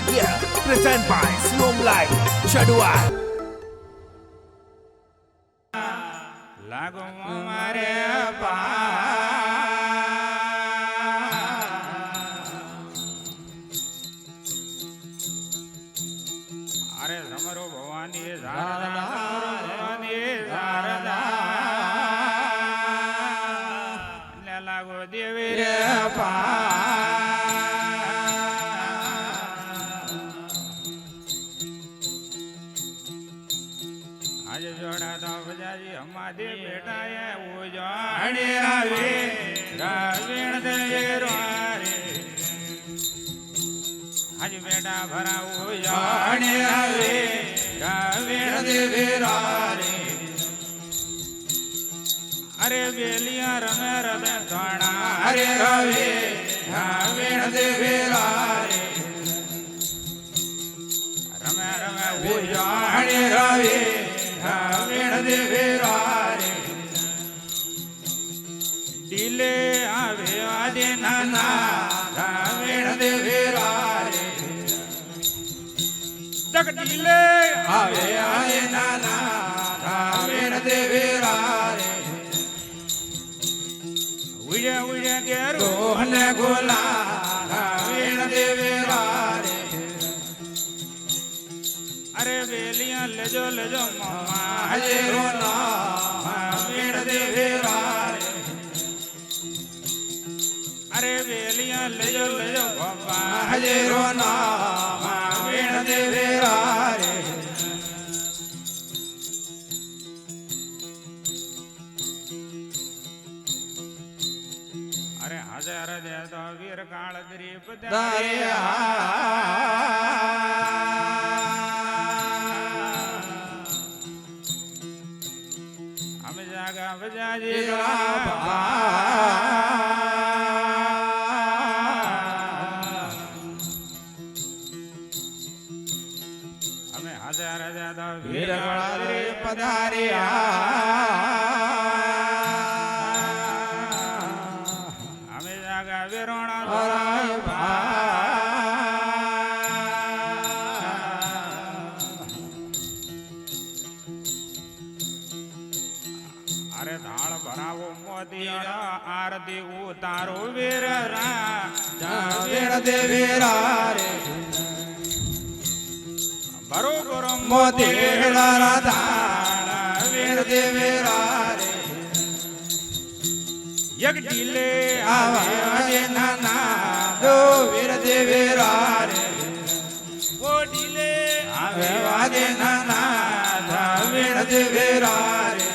Yeah, present by Siom Live, Chadua. લાગો મારે અરે રમરો ભવાની શારદા લાગો દેવી રે આજે જોડા તો બજાજી અમાદે બેટા એ ઉજાણી રાવે રાવીણ દેરો રે આજે બેટા ભરા ઉજાણી રાવે રાવીણ દેરો રે અરે બેલિયા રમે રમે ધણા અરે રાવે રાવીણ દેરો રે રમે રમે ઉજાણી રાવે રાવીણ દેવેરારે ડીલે આવે આદે નાના રાવીણ દેવેરારે તક ડીલે આવે આદે નાના રાવીણ દેવેરારે ઉડે ઉડે કેરો ને ગોલા રાવીણ દેવેરારે અરે વેલિયા લેજો લેજો મામા હજે રોના વીણ દેવેરારે અરે વેલિયા લેજો લેજો બાબા હજે રોના વીણ દેવેરારે અરે હાજર દે તો વીર કાળ ગરીબ બજાજી અમે હાજર જાદા વીર પધાર્યા અમે જાગા વિરોણા અરે ધાળ ભરાવો મોદી આરતી ઉતારો વીર વીર દેવીરારે બરોબર મોદી ધાળ વીર દેવીરારે એક ઢીલે આવે નાના દો વીર દેવીરારે ઓ ઢીલે આવે વાદે નાના વીર દેવીરારે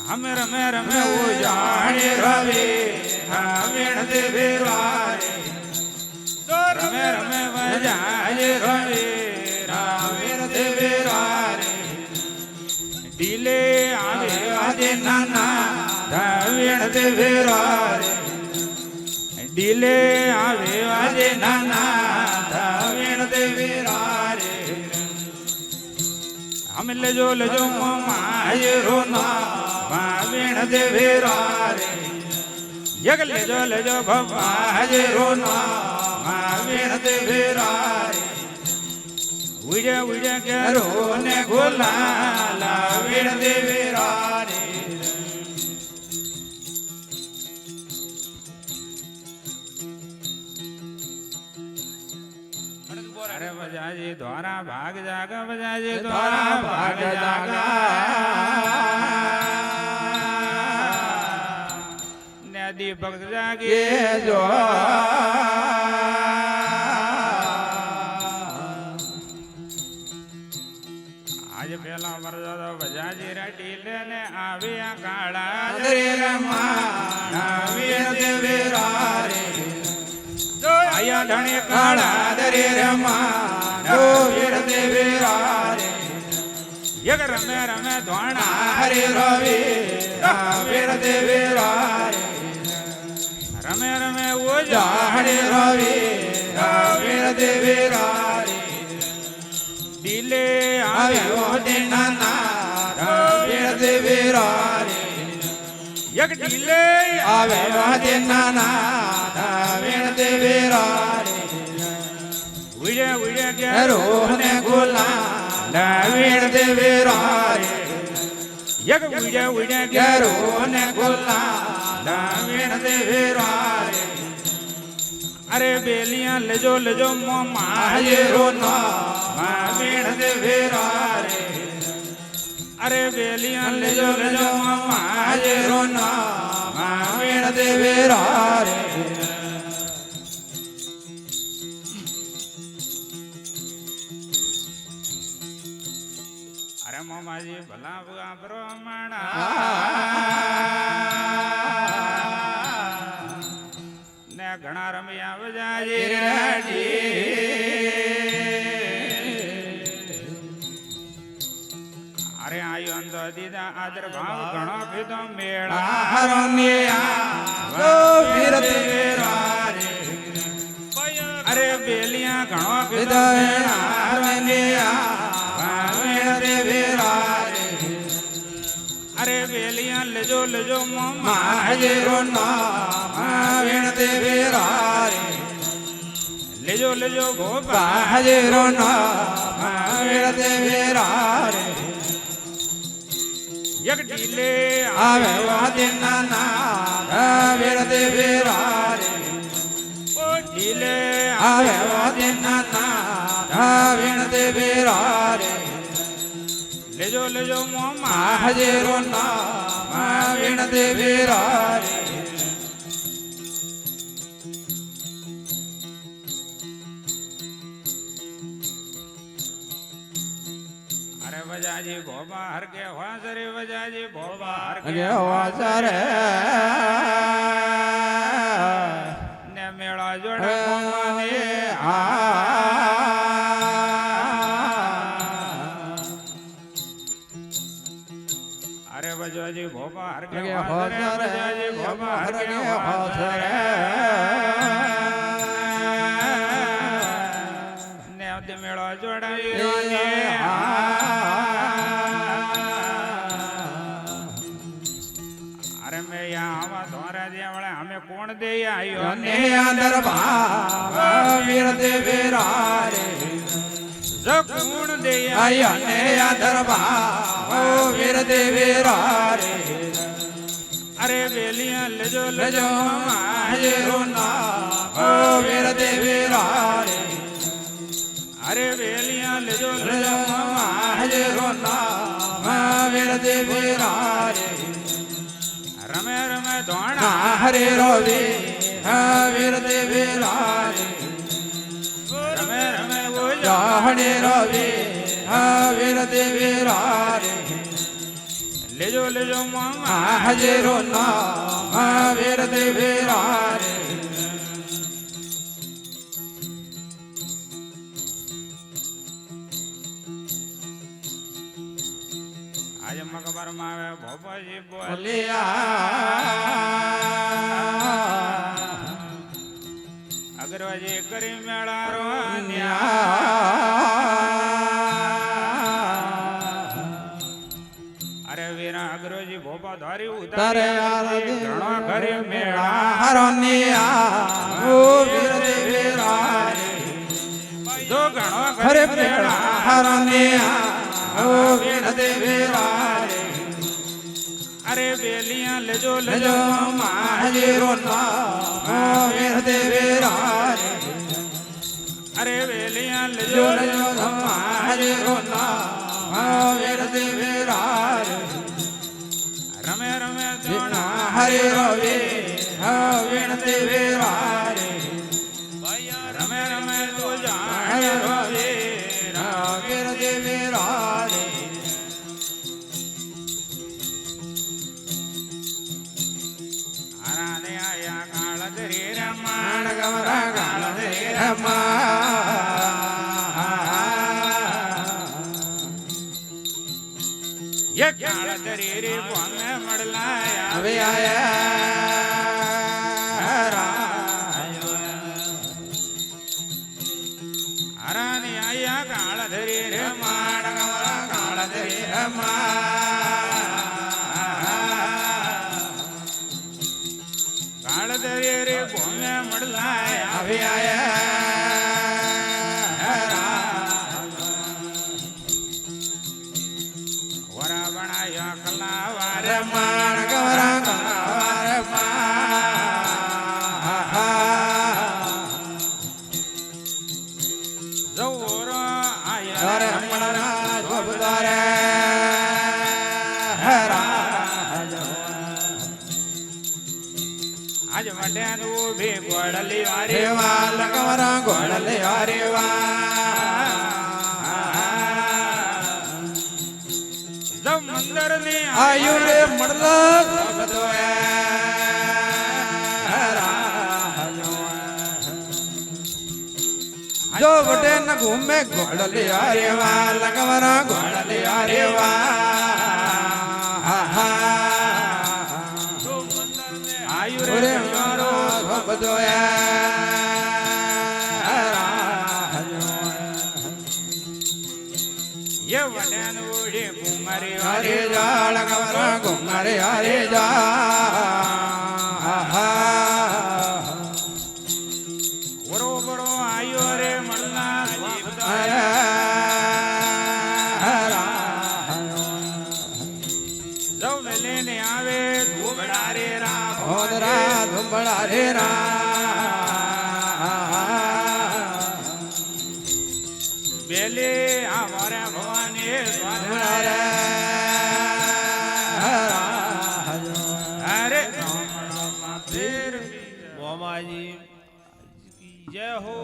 हम रमे रमे उजाणे रवे रावीण देवेरारे तो रमे रमे वजाए रवे रावीण देवेरारे ढीले आवे आदे नाना रावीण देवेरारे ढीले आवे आदे नाना रावीण देवेरारे हम लेजो लेजो मामा रोना वीण देवेरारे यग लेजो लेजो भवा रोना वीण देवेरारे उड़े उड़े करो ने गोला वीण देवेरारे अरे बजाजी द्वारा भाग जागा बजाजी द्वारा भाग जागा दीपक जागे जो आज पहला वर्ष बजाजी रेडी लेने आविया काला वीर देवेरारे आया धने काला दरे रमा वीर देवेरारे यग रमे रमे धोणा हरे रवि वीर देवेरारे रमे रमे उजाणे रवि वीर देवेरारे ढीले आवे ओदे नाना वीर देवेरारे यग ढीले आवे ओदे नाना वीर देवेरारे ઉડે ઉડે ઘેરો ને ગુલા લાવીણ દેવી રારે એક ઉડે ઉડે ઘેરો ને ગુલા લાવીણ દેવી રારે અરે બેલિયા લેજો લેજો મોમાં હાજરો ના લાવીણ દેવી રારે અરે બેલિયા લેજો લેજો મોમાં હાજરો ના લાવીણ દેવી રારે અરે મોમાજી ભલા ભલા બ્રહ્મણા ને ઘણા રમ્યા વજાજી અરે આયો અંધ દીધા આદર ભાવ ઘણો કીધો મેળા વીર દેવી રારે અરે બેલિયા ઘણો કીધો અરે બેલિયા લેજો લેજો મોમાં હાજરો ના દેવી રારે લેજો લેજો ગોપા હાજરો ના દેવી રારે એક ઢીલે આવે વાદના ના વીર દેવી રારે ઓ ઢીલે આવે વાદના ના વીર દેવી રારે લેજો લેજો મોમાં હાજરો ના વીર દેવી રારે અરે વજાજી ભોબા હર કે વાસરે વજાજી ભોબા હર કે અગે વાસરે ને મેળા જોડે મોમાને અરે વજાજી ભોબા હર કે વાસરે વજાજી ભોબા હર કે વાસરે ને અધ મેળા જોડાયો ને અરે મેં આવા ધોરા દેવળે અમે કોણ દે આયો ને અંદર વીર દેવી રારે જો કોણ દે આયા ને અંદર વીર દેવી રારે અરે બેલિયા લેજો લજો હાજરો ના વીર દેવી રારે અરે બેલિયા લેજો લજો હાજરો ના વીર દેવી રારે રમે રમે ધોણા હરે રોવે વીર દેવી રારે રમે રમે બોલો જાહણે રોવે વીર દેવી રારે લેજો લેજો મામા હાજરો ના વીર દેવી રારે આજે મકબર માં આવે ભોપાજી બોલ અગરવાજી કરી મેળા અરે વીરા અગરવાજી ભોપા ધારી ઉતારે ઘણો કરી મેળા હરોનિયા ઓ વીર દેવી રારે જો ઘણો હરે કરી મેળા મેળા હરોનિયા ઓ વીર દેવી રારે અરે બેલિયા લેજો લજો લેજો હાજરો ના વીર દેવી રારે અરે બેલિયા લેજો લજો હાજરો ના વીર દેવી રારે રમે રમે ધોણા હરે રવે વીર દેવી રારે રમે રમે તો હરે જાણ રવે વીર દેવી રારે હરાને આયા કાળ કરી રમા માણ ગવરા ગાળ દે રમા એક કાળ કરી રે કોને મળલાયા હવે આયા હરાને આયા કાળ ધરી રે માણ ગવરા ગાળ દે રમા કાળ ધરી રે કોને મળલાયા હવે આયા જવરો તારે હમણાં ગોબદારે આજ વડેનું ભી ગોળલી વારી રેવા લગવરા ગોળલે રેવા જવ મંદર ની આયુ રે મળલા ગોબદો જો વડે ન ઘૂમે ગોળલે રેવા લગવરા ગોળલે રેવા આયુ રે રે મારો ગોબદો એ વડેનું ભી કુમારી હરે વારી જા લગવરા ગુમારે હરે જા બરોબરો આયો રે મળના જવ વેલે ને આવે ધોબડા રે રામ ઓદરા ધુંબળા રે રા બેલે અમારે ભવાની ધુંબળા રે અરે મોમાજી જય હો